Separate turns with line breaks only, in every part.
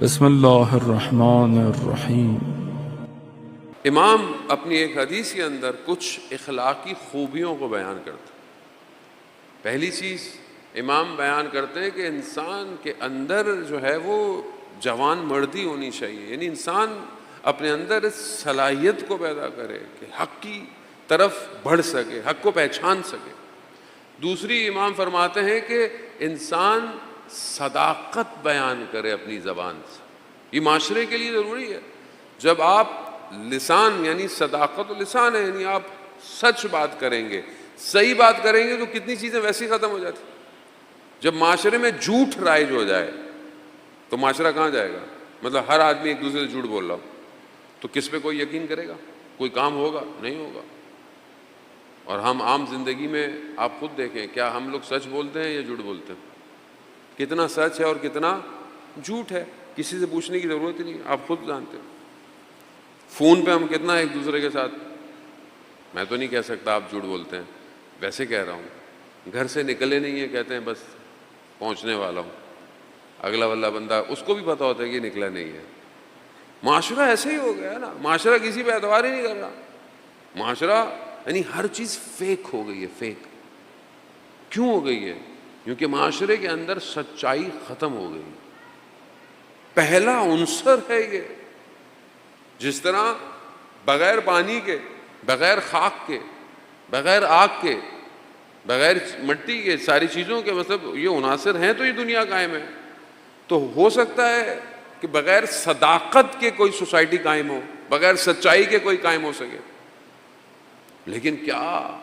بسم اللہ الرحمن الرحیم۔
امام اپنی ایک حدیث کے اندر کچھ اخلاقی خوبیوں کو بیان کرتے ہیں۔ پہلی چیز امام بیان کرتے ہیں کہ انسان کے اندر جو ہے وہ جوان مردی ہونی چاہیے، یعنی انسان اپنے اندر اس صلاحیت کو پیدا کرے کہ حق کی طرف بڑھ سکے، حق کو پہچان سکے۔ دوسری امام فرماتے ہیں کہ انسان صداقت بیان کرے اپنی زبان سے، یہ معاشرے کے لیے ضروری ہے۔ جب آپ لسان یعنی صداقت و لسان ہے، یعنی آپ سچ بات کریں گے، صحیح بات کریں گے تو کتنی چیزیں ویسے ہی ختم ہو جاتی۔ جب معاشرے میں جھوٹ رائج ہو جائے تو معاشرہ کہاں جائے گا؟ مطلب ہر آدمی ایک دوسرے سے جھوٹ بول رہا ہو تو کس پہ کوئی یقین کرے گا؟ کوئی کام ہوگا؟ نہیں ہوگا۔ اور ہم عام زندگی میں آپ خود دیکھیں، کیا ہم لوگ سچ بولتے ہیں یا جھوٹ بولتے ہیں؟ کتنا سچ ہے اور کتنا جھوٹ ہے، کسی سے پوچھنے کی ضرورت ہی نہیں، آپ خود جانتے ہیں۔ فون پہ ہم کتنا ایک دوسرے کے ساتھ، میں تو نہیں کہہ سکتا آپ جھوٹ بولتے ہیں، ویسے کہہ رہا ہوں، گھر سے نکلے نہیں ہیں، کہتے ہیں بس پہنچنے والا ہوں، اگلا والا بندہ اس کو بھی پتہ ہوتا ہے کہ نکلا نہیں ہے۔ معاشرہ ایسے ہی ہو گیا ہے نا، معاشرہ کسی پہ اعتبار ہی نہیں کر رہا۔ معاشرہ یعنی ہر چیز فیک ہو گئی ہے۔ فیک کیوں ہو گئی ہے؟ کیونکہ معاشرے کے اندر سچائی ختم ہو گئی۔ پہلا عنصر ہے یہ، جس طرح بغیر پانی کے، بغیر خاک کے، بغیر آگ کے، بغیر مٹی کے، ساری چیزوں کے مطلب یہ عناصر ہیں تو یہ دنیا قائم ہے۔ تو ہو سکتا ہے کہ بغیر صداقت کے کوئی سوسائٹی قائم ہو، بغیر سچائی کے کوئی قائم ہو سکے۔ لیکن کیا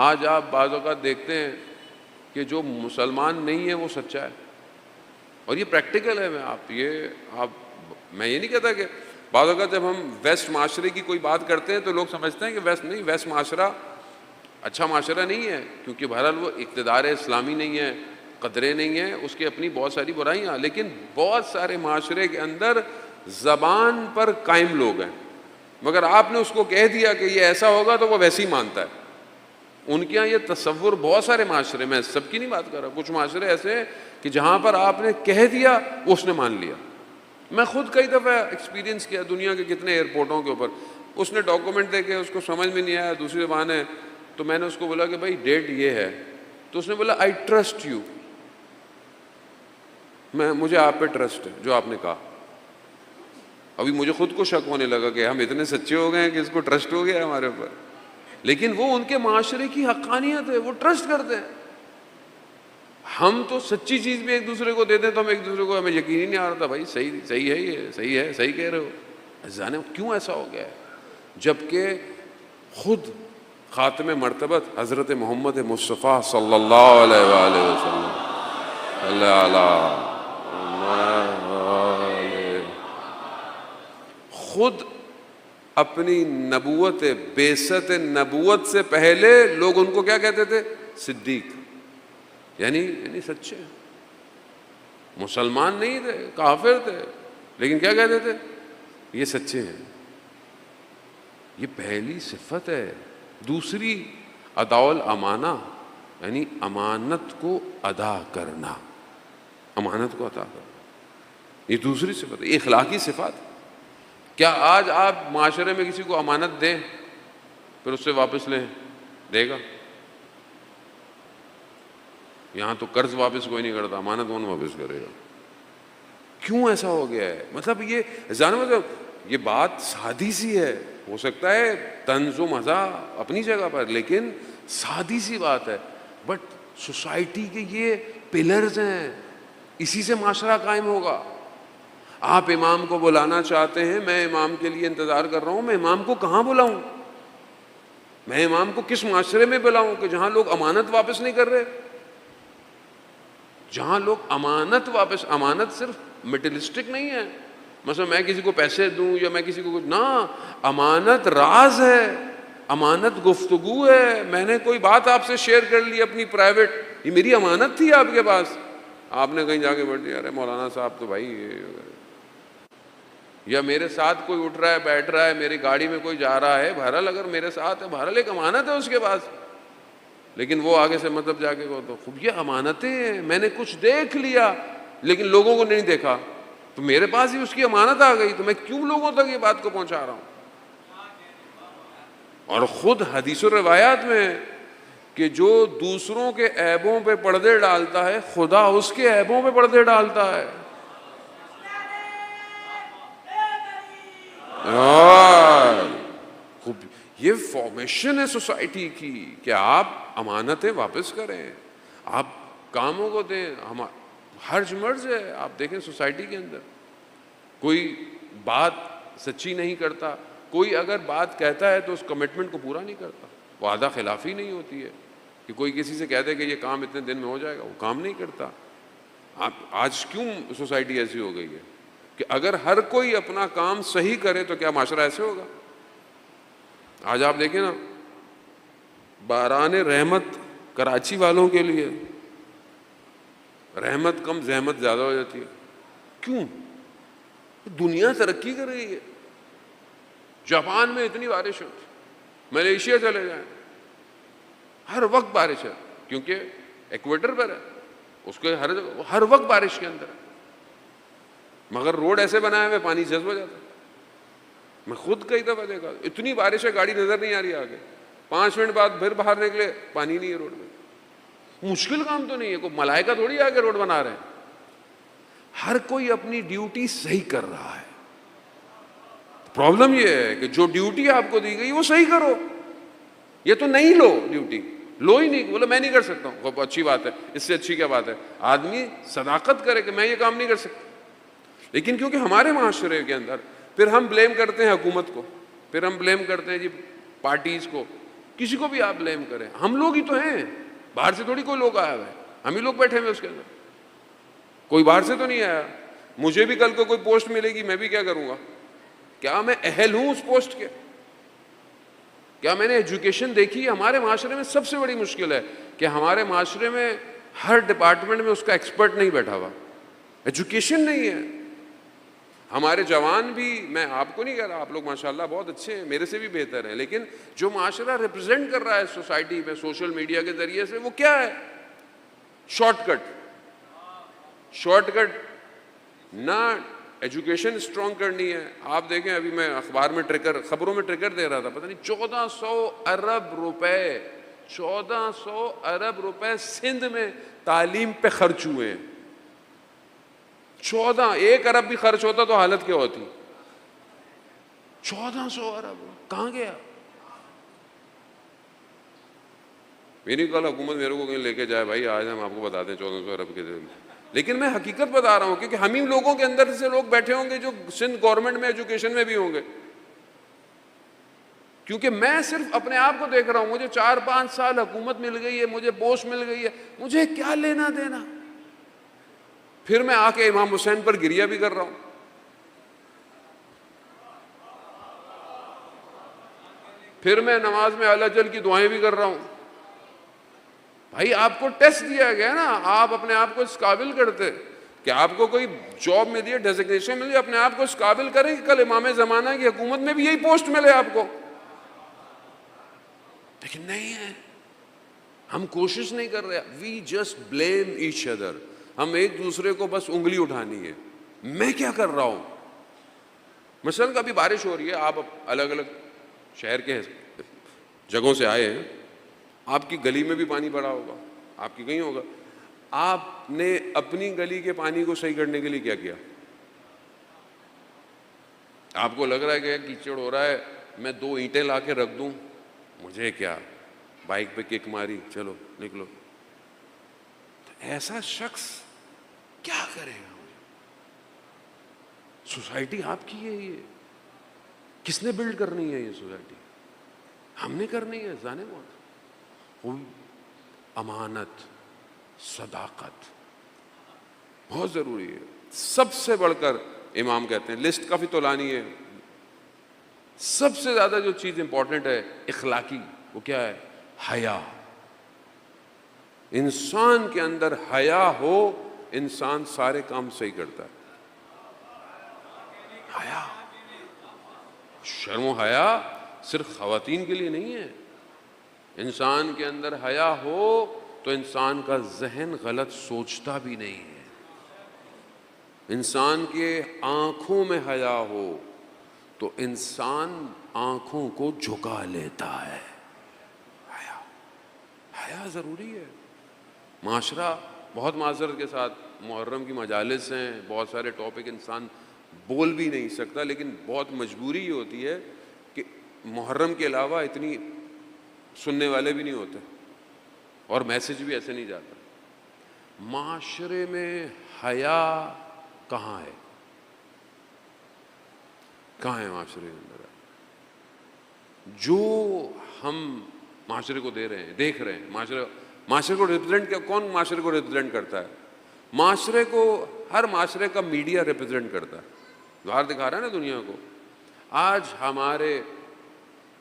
آج آپ بعض اوقات دیکھتے ہیں کہ جو مسلمان نہیں ہے وہ سچا ہے، اور یہ پریکٹیکل ہے۔ میں یہ نہیں کہتا کہ بعض اوقات جب ہم ویسٹ معاشرے کی کوئی بات کرتے ہیں تو لوگ سمجھتے ہیں کہ ویسٹ نہیں، ویسٹ معاشرہ اچھا معاشرہ نہیں ہے، کیونکہ بہرحال وہ اقتدار اسلامی نہیں ہے، قدریں نہیں ہیں، اس کی اپنی بہت ساری برائیاں، لیکن بہت سارے معاشرے کے اندر زبان پر قائم لوگ ہیں، مگر آپ نے اس کو کہہ دیا کہ یہ ایسا ہوگا تو وہ ویسے ہی مانتا ہے۔ ان کے یہاں یہ تصور بہت سارے معاشرے میں، سب کی نہیں بات کر رہا، کچھ معاشرے ایسے ہیں کہ جہاں پر آپ نے کہہ دیا وہ اس نے مان لیا۔ میں خود کئی دفعہ ایکسپیرینس کیا دنیا کے کتنے ایئرپورٹوں کے اوپر، اس نے ڈاکومنٹ دے کے اس کو سمجھ میں نہیں آیا، دوسری زبان ہے، تو میں نے اس کو بولا کہ بھائی ڈیٹ یہ ہے، تو اس نے بولا آئی ٹرسٹ یو، مجھے آپ پہ ٹرسٹ ہے جو آپ نے کہا۔ ابھی مجھے خود کو شک ہونے لگا کہ ہم اتنے سچے ہو گئے ہیں کہ اس کو ٹرسٹ ہو گیا ہمارے اوپر، لیکن وہ ان کے معاشرے کی حقانیت ہے، وہ ٹرسٹ کرتے ہیں۔ ہم تو سچی چیز بھی ایک دوسرے کو دیتے ہیں تو ہم ایک دوسرے کو، ہمیں یقین ہی نہیں آ رہا تھا بھائی صحیح ہے، یہ صحیح ہے، صحیح کہہ رہے ہو۔ جانے کیوں ایسا ہو گیا ہے، جبکہ خود خاتم مرتبت حضرت محمد مصطفیٰ صلی اللہ علیہ وآلہ وسلم خود اپنی نبوت، بعثت نبوت سے پہلے لوگ ان کو کیا کہتے تھے؟ صدیق، یعنی سچے، مسلمان نہیں تھے، کافر تھے، لیکن کیا کہتے تھے؟ یہ سچے ہیں۔ یہ پہلی صفت ہے۔ دوسری ادا الامانہ، یعنی امانت کو ادا کرنا، امانت کو ادا کرنا، یہ دوسری صفت ہے، یہ اخلاقی صفات۔ کیا آج آپ معاشرے میں کسی کو امانت دیں پھر اس سے واپس لیں، دے گا؟ یہاں تو قرض واپس کوئی نہیں کرتا، امانت کون واپس کرے گا؟ کیوں ایسا ہو گیا ہے؟ مطلب یہ بات سادی سی ہے، ہو سکتا ہے طنز و مزاح اپنی جگہ پر، لیکن سادی سی بات ہے، بٹ سوسائٹی کے یہ پلرز ہیں، اسی سے معاشرہ قائم ہوگا۔ آپ امام کو بلانا چاہتے ہیں، میں امام کے لیے انتظار کر رہا ہوں، میں امام کو کہاں بلاؤں؟ میں امام کو کس معاشرے میں بلاؤں کہ جہاں لوگ امانت واپس نہیں کر رہے، جہاں لوگ امانت صرف مٹیریلسٹک نہیں ہے، مثلا میں کسی کو پیسے دوں یا میں کسی کو کچھ، نہ، امانت راز ہے، امانت گفتگو ہے۔ میں نے کوئی بات آپ سے شیئر کر لی اپنی پرائیویٹ، یہ میری امانت تھی آپ کے پاس، آپ نے کہیں جا کے بیٹھ دیا، ارے مولانا صاحب تو بھائی، یا میرے ساتھ کوئی اٹھ رہا ہے بیٹھ رہا ہے، میری گاڑی میں کوئی جا رہا ہے، بہرحال اگر میرے ساتھ ہے، بہرحال ایک امانت ہے اس کے پاس، لیکن وہ آگے سے مطلب جا کے وہ تو خوب، یہ امانتیں ہیں۔ میں نے کچھ دیکھ لیا لیکن لوگوں کو نہیں دیکھا، تو میرے پاس ہی اس کی امانت آ گئی، تو میں کیوں لوگوں تک یہ بات کو پہنچا رہا ہوں؟ اور خود حدیث و روایات میں کہ جو دوسروں کے عیبوں پہ پردے ڈالتا ہے، خدا اس کے عیبوں پہ پردے ڈالتا ہے. خوب یہ فارمیشن ہے سوسائٹی کی کہ آپ امانتیں واپس کریں، آپ کاموں کو دیں. ہرج مرج ہے. آپ دیکھیں سوسائٹی کے اندر کوئی بات سچی نہیں کرتا، کوئی اگر بات کہتا ہے تو اس کمٹمنٹ کو پورا نہیں کرتا. وعدہ خلافی نہیں ہوتی ہے کہ کوئی کسی سے کہہ دے کہ یہ کام اتنے دن میں ہو جائے گا، وہ کام نہیں کرتا. آپ آج کیوں سوسائٹی ایسی ہو گئی ہے کہ اگر ہر کوئی اپنا کام صحیح کرے تو کیا معاشرہ ایسے ہوگا؟ آج آپ دیکھیں نا، باران رحمت کراچی والوں کے لیے رحمت کم زحمت زیادہ ہو جاتی ہے. کیوں؟ دنیا ترقی کر رہی ہے. جاپان میں اتنی بارش ہوتی، ملیشیا چلے جائیں ہر وقت بارش ہے، کیونکہ ایکویٹر پر ہے، اس کو ہر وقت بارش کے اندر ہے. مگر روڈ ایسے بنائے ہوئے پانی جذب ہو جاتا ہے. میں خود کئی دفعہ دیکھا، اتنی بارش ہے گاڑی نظر نہیں آ رہی آگے، 5 منٹ بعد پھر باہر نکلے پانی نہیں ہے روڈ میں. مشکل کام تو نہیں ہے، کوئی ملائکہ تھوڑی آگے روڈ بنا رہے ہیں. ہر کوئی اپنی ڈیوٹی صحیح کر رہا ہے. پرابلم یہ ہے کہ جو ڈیوٹی آپ کو دی گئی وہ صحیح کرو. یہ تو نہیں لو ڈیوٹی، لو ہی نہیں، بولو میں نہیں کر سکتا ہوں. وہ اچھی بات ہے، اس سے اچھی کیا بات ہے؟ آدمی صداقت کرے کہ میں یہ کام نہیں کر سکتا. لیکن کیونکہ ہمارے معاشرے کے اندر پھر ہم بلیم کرتے ہیں حکومت کو، پھر ہم بلیم کرتے ہیں جی پارٹیز کو، کسی کو بھی آپ بلیم کریں. ہم لوگ ہی تو ہیں، باہر سے تھوڑی کوئی لوگ آیا ہوا ہے، ہم ہی لوگ بیٹھے ہوئے اس کے اندر. کوئی باہر سے تو نہیں آیا. مجھے بھی کل کو کوئی پوسٹ ملے گی، میں بھی کیا کروں گا؟ کیا میں اہل ہوں اس پوسٹ کے؟ کیا میں نے ایجوکیشن دیکھی ہے؟ ہمارے معاشرے میں سب سے بڑی مشکل ہے کہ ہمارے معاشرے میں ہر ڈپارٹمنٹ میں اس کا ایکسپرٹ نہیں بیٹھا ہوا، ایجوکیشن نہیں ہے. ہمارے جوان بھی، میں آپ کو نہیں کہہ رہا، آپ لوگ ماشاءاللہ بہت اچھے ہیں، میرے سے بھی بہتر ہیں، لیکن جو معاشرہ ریپرزینٹ کر رہا ہے سوسائٹی میں سوشل میڈیا کے ذریعے سے، وہ کیا ہے؟ Short cut. نہ ایجوکیشن اسٹرانگ کرنی ہے. آپ دیکھیں ابھی میں اخبار میں خبروں میں ٹریکر دے رہا تھا، پتہ نہیں 1400 ارب روپے سندھ میں تعلیم پہ خرچ ہوئے ہیں. 1 ارب بھی خرچ ہوتا تو حالت کیا ہوتی؟ 1400 ارب کہاں گیا؟ میری کل حکومت میرے کو کہیں لے کے جائے، بھائی آج ہم آپ کو بتا دیں 1400 ارب کے دن. لیکن میں حقیقت بتا رہا ہوں، کیونکہ ہم ہی لوگوں کے اندر سے لوگ بیٹھے ہوں گے جو سندھ گورنمنٹ میں ایجوکیشن میں بھی ہوں گے. کیونکہ میں صرف اپنے آپ کو دیکھ رہا ہوں، مجھے 4-5 سال حکومت مل گئی ہے، مجھے پوسٹ مل گئی ہے، مجھے کیا لینا دینا؟ پھر میں آ کے امام حسین پر گریہ بھی کر رہا ہوں. پھر میں نماز میں اعلی جل کی دعائیں بھی کر رہا ہوں. بھائی آپ کو ٹیسٹ دیا گیا نا، آپ اپنے آپ کو اس قابل کرتے کہ آپ کو کوئی جاب ملی ہے، ڈیزگنیشن ملی ہے، اپنے آپ کو اس قابل کریں کہ کل امام زمانہ کی حکومت میں بھی یہی پوسٹ ملے آپ کو. لیکن نہیں ہے، ہم کوشش نہیں کر رہے. We just blame each other. ہم ایک دوسرے کو بس انگلی اٹھانی ہے، میں کیا کر رہا ہوں. مثلاً کبھی بارش ہو رہی ہے، آپ الگ الگ شہر کے جگہوں سے آئے ہیں، آپ کی گلی میں بھی پانی بڑا ہوگا، آپ کی کہیں ہوگا. آپ نے اپنی گلی کے پانی کو صحیح کرنے کے لیے کیا کیا؟ آپ کو لگ رہا ہے کہ کیچڑ ہو رہا ہے، میں 2 اینٹیں لا کے رکھ دوں، مجھے کیا، بائک پہ کک ماری، چلو نکلو. تو ایسا شخص کیا کرے گا؟ سوسائٹی آپ کی ہے، یہ کس نے بلڈ کرنی ہے؟ یہ سوسائٹی ہم نے کرنی ہے. جانے بہت امانت، صداقت بہت ضروری ہے. سب سے بڑھ کر امام کہتے ہیں، لسٹ کافی طولانی ہے، سب سے زیادہ جو چیز امپورٹنٹ ہے اخلاقی، وہ کیا ہے؟ حیا. انسان کے اندر حیا ہو، انسان سارے کام صحیح کرتا ہے. حیا، شرم و حیا صرف خواتین کے لیے نہیں ہے. انسان کے اندر حیا ہو تو انسان کا ذہن غلط سوچتا بھی نہیں ہے. انسان کے آنکھوں میں حیا ہو تو انسان آنکھوں کو جھکا لیتا ہے. حیا حیا ضروری ہے. معاشرہ بہت معذرت کے ساتھ محرم کی مجالس ہیں، بہت سارے ٹاپک انسان بول بھی نہیں سکتا، لیکن بہت مجبوری یہ ہوتی ہے کہ محرم کے علاوہ اتنی سننے والے بھی نہیں ہوتے اور میسج بھی ایسے نہیں جاتا. معاشرے میں حیا کہاں ہے؟ کہاں ہے معاشرے کے اندر؟ جو ہم معاشرے کو دے رہے ہیں، دیکھ رہے ہیں، معاشرے کو ریپرزینٹ کون معاشرے کو ریپرزینٹ کرتا ہے؟ معاشرے کو ہر معاشرے کا میڈیا ریپرزینٹ کرتا ہے، باہر دکھا رہا ہے نا دنیا کو. آج ہمارے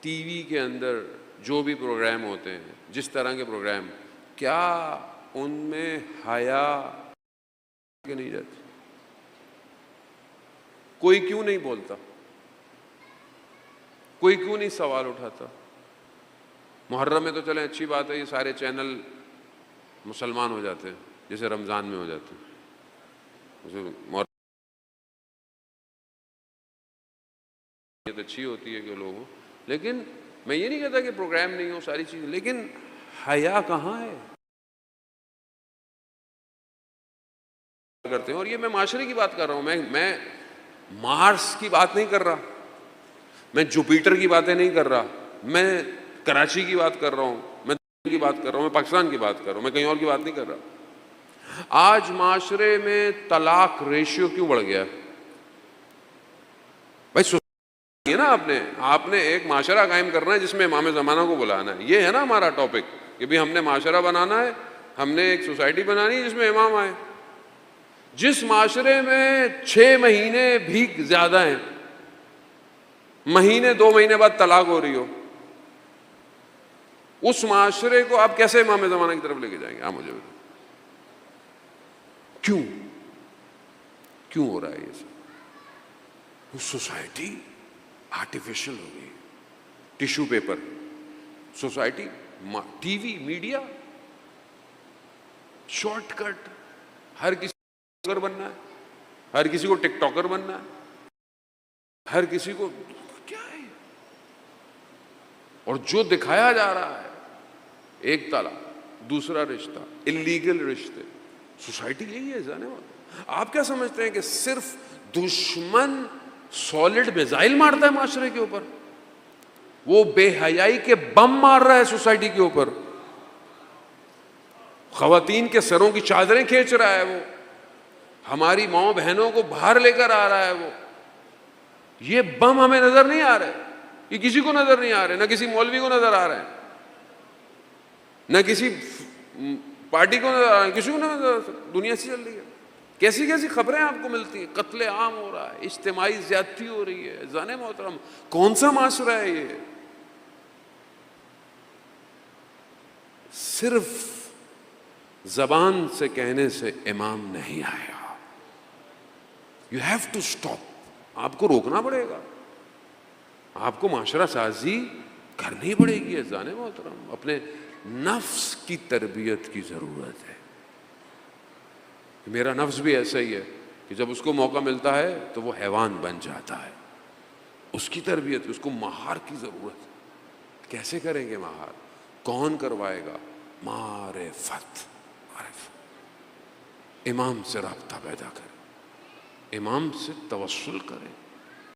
ٹی وی کے اندر جو بھی پروگرام ہوتے ہیں، جس طرح کے پروگرام، کیا ان میں حیا کہ نہیں جاتی؟ کوئی کیوں نہیں بولتا؟ کوئی کیوں نہیں سوال اٹھاتا؟ محرم میں تو چلیں اچھی بات ہے، یہ سارے چینل مسلمان ہو جاتے ہیں جیسے رمضان میں ہو جاتے ہیں. یہ اچھی ہوتی ہے کہ لوگوں، لیکن میں یہ نہیں کہتا کہ پروگرام نہیں ہو، ساری چیزیں، لیکن حیا کہاں ہے؟ کرتے ہیں. اور یہ میں معاشرے کی بات کر رہا ہوں، میں مارس کی بات نہیں کر رہا، میں جوپیٹر کی باتیں نہیں کر رہا، میں کراچی کی بات کر رہا ہوں، میں کی بات کر رہا ہوں، میں پاکستان کی بات کر رہا ہوں، میں کہیں اور کی بات نہیں کر رہا. آج معاشرے میں طلاق ریشیو کیوں بڑھ گیا؟ بھائی ہے نا، آپ نے ایک معاشرہ قائم کرنا ہے جس میں امام زمانہ کو بلانا ہے. یہ ہے نا ہمارا ٹاپک کہ بھی ہم نے معاشرہ بنانا ہے، ہم نے ایک سوسائٹی بنانی ہے جس میں امام آئے. جس معاشرے میں 6 مہینے بھی زیادہ ہیں، مہینے 2 مہینے بعد طلاق ہو رہی ہو، اس معاشرے کو آپ کیسے امام زمانہ کی طرف لے کے جائیں گے؟ آپ مجھے بتائیں کیوں ہو رہا ہے یہ سب؟ سوسائٹی آرٹیفیشل ہو گئی. Tissue paper society, T V, media, short cut. ہر کسی کو بلاگر بننا ہے، ہر کسی کو ٹک ٹاکر بننا ہے، ہر کسی کو کیا ہے. اور جو دکھایا جا رہا ہے، ایک طلاق، دوسرا رشتہ، اللیگل رشتے، سوسائٹی یہی ہے جانے والا. آپ کیا سمجھتے ہیں کہ صرف دشمن سالڈ میزائل مارتا ہے معاشرے کے اوپر؟ وہ بے حیائی کے بم مار رہا ہے سوسائٹی کے اوپر، خواتین کے سروں کی چادریں کھینچ رہا ہے، وہ ہماری ماؤں بہنوں کو باہر لے کر آ رہا ہے. وہ یہ بم ہمیں نظر نہیں آ رہے، یہ کسی کو نظر نہیں آ رہے، نہ کسی مولوی کو نظر آ رہے ہیں، نہ کسی پارٹی کو نظر آ رہے ہیں، کسی کو نظر. دنیا سے چل رہی ہے. کیسی کیسی خبریں آپ کو ملتی ہیں، قتل عام ہو رہا ہے، اجتماعی زیادتی ہو رہی ہے. زان محترم، کون سا معاشرہ ہے یہ؟ صرف زبان سے کہنے سے امام نہیں آیا. You have to stop. آپ کو روکنا پڑے گا، آپ کو معاشرہ سازی کرنی پڑے گی. زان محترم، اپنے نفس کی تربیت کی ضرورت ہے. میرا نفس بھی ایسا ہی ہے کہ جب اس کو موقع ملتا ہے تو وہ حیوان بن جاتا ہے. اس کی تربیت، اس کو مہار کی ضرورت ہے. کیسے کریں گے مہار؟ کون کروائے گا؟ معرفت. امام سے رابطہ پیدا کریں، امام سے توسل کریں.